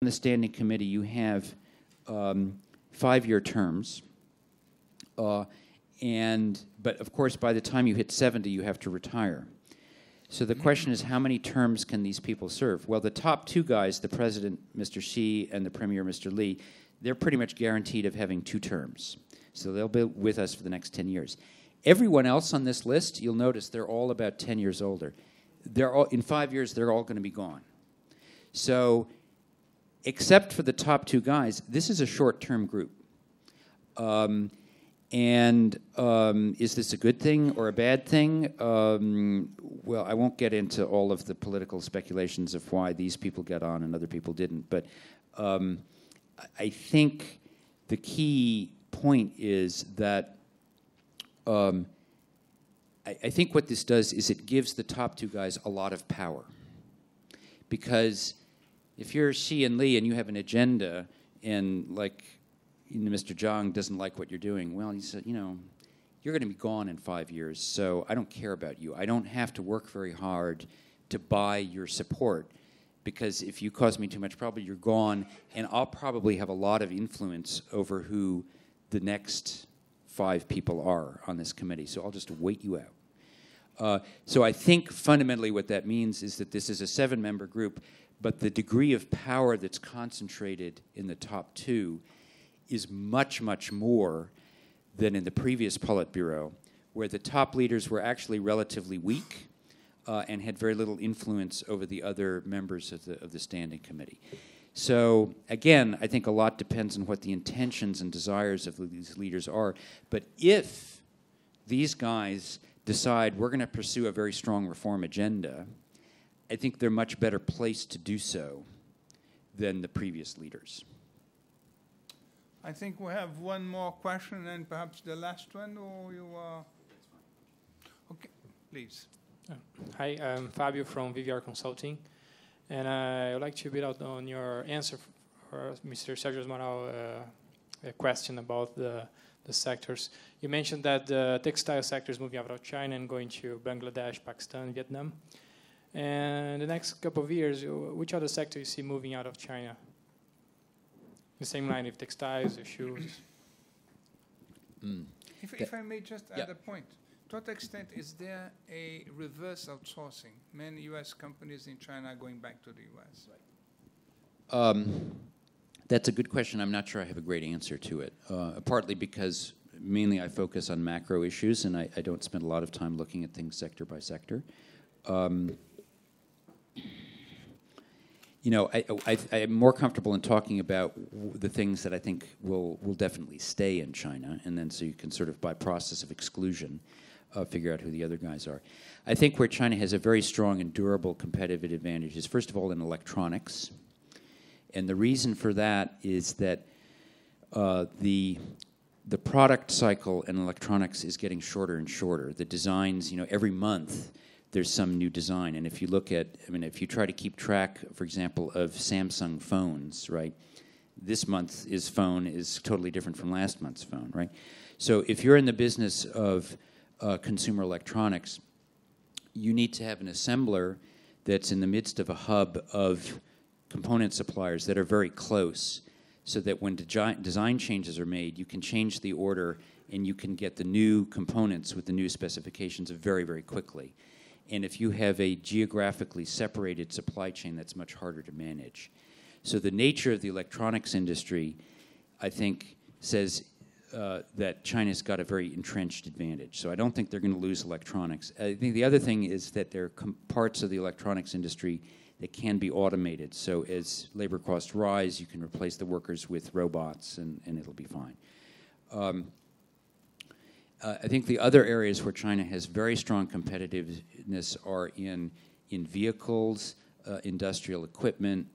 the standing committee, you have 5-year terms, but of course, by the time you hit 70, you have to retire. So the question is, how many terms can these people serve? Well, the top 2 guys, the president, Mr. Xi, and the premier, Mr. Li, they're pretty much guaranteed of having 2 terms. So they'll be with us for the next 10 years. Everyone else on this list, you'll notice they're all about 10 years older. They're all, in 5 years, they're all going to be gone. So, except for the top 2 guys, this is a short-term group. Is this a good thing or a bad thing? Well, I won't get into all of the political speculations of why these people got on and other people didn't, but I think the key point is that I think what this does is it gives the top 2 guys a lot of power. Because if you're Xi and Li and you have an agenda and, like, Mr. Zhang doesn't like what you're doing, well, he said, you're going to be gone in 5 years, so I don't care about you. I don't have to work very hard to buy your support, because if you cause me too much trouble, you're gone, and I'll probably have a lot of influence over who the next 5 people are on this committee, so I'll just wait you out. So I think fundamentally what that means is that this is a 7-member group, but the degree of power that's concentrated in the top 2 is much, much more than in the previous Politburo, where the top leaders were actually relatively weak and had very little influence over the other members of the standing committee. So, again, I think a lot depends on what the intentions and desires of these leaders are. But if these guys decide we're going to pursue a very strong reform agenda, I think they're much better placed to do so than the previous leaders. I think we have one more question and perhaps the last one, or you are... Okay, please. Hi, I'm Fabio from VVR Consulting, and I would like to build out on your answer for Mr. Sergio Amaral question about the sectors. You mentioned that the textile sector is moving out of China and going to Bangladesh, Pakistan, Vietnam. And the next couple of years, which other sector you see moving out of China? The same line of textiles or shoes? If I may just add a point. To what extent is there a reverse outsourcing? Many U.S. companies in China are going back to the U.S. That's a good question. I'm not sure I have a great answer to it, partly because mainly I focus on macro issues, and I don't spend a lot of time looking at things sector by sector. I'm more comfortable in talking about the things that I think will definitely stay in China, and then so you can sort of, by process of exclusion, figure out who the other guys are. I think where China has a very strong and durable competitive advantage is, first of all, in electronics. And the reason for that is that the product cycle in electronics is getting shorter and shorter. The designs, every month there's some new design. And if you look at, if you try to keep track, for example, of Samsung phones, right? This month's phone is totally different from last month's phone, right? So if you're in the business of consumer electronics, you need to have an assembler that's in the midst of a hub of component suppliers that are very close, so that when design changes are made, you can change the order and you can get the new components with the new specifications very, very quickly. And if you have a geographically separated supply chain, that's much harder to manage. So the nature of the electronics industry, I think, says that China's got a very entrenched advantage. So I don't think they're going to lose electronics. I think the other thing is that there are parts of the electronics industry that can be automated. So as labor costs rise, you can replace the workers with robots, and it'll be fine. I think the other areas where China has very strong competitiveness are in vehicles, industrial equipment,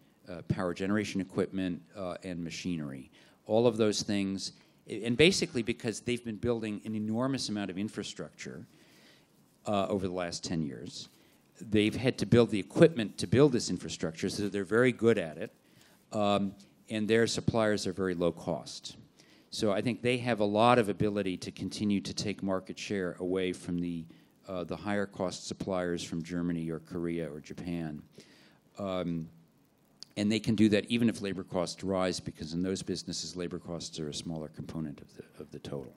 power generation equipment, and machinery. All of those things, and basically because they've been building an enormous amount of infrastructure over the last 10 years. They've had to build the equipment to build this infrastructure, so they're very good at it, and their suppliers are very low cost. So I think they have a lot of ability to continue to take market share away from the higher cost suppliers from Germany or Korea or Japan. And they can do that even if labor costs rise, because in those businesses, labor costs are a smaller component of the total.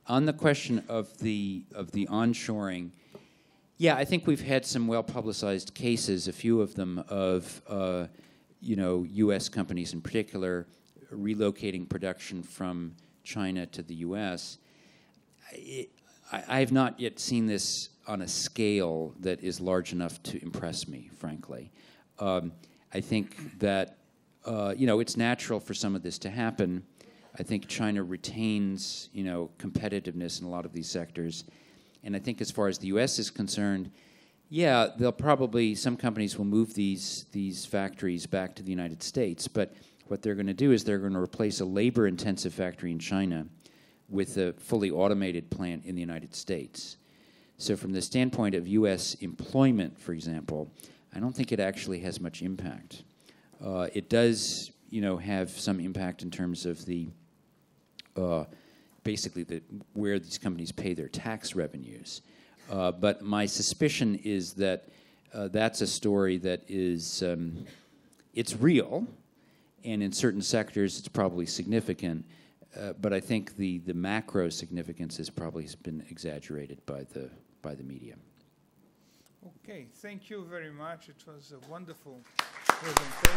On the question of the onshoring, yeah, I think we've had some well-publicized cases, a few of them, of U.S. companies in particular relocating production from China to the U.S. I have not yet seen this on a scale that is large enough to impress me, frankly. I think that, it's natural for some of this to happen. I think China retains, competitiveness in a lot of these sectors. And I think as far as the U.S. is concerned, yeah, some companies will move these factories back to the United States. But what they're going to do is they're going to replace a labor-intensive factory in China with a fully automated plant in the United States. So from the standpoint of U.S. employment, for example, I don't think it actually has much impact. It does, have some impact in terms of the basically where these companies pay their tax revenues. But my suspicion is that that's a story that is, it's real, and in certain sectors it's probably significant, but I think the macro significance has probably been exaggerated by the media. Okay, thank you very much. It was a wonderful presentation.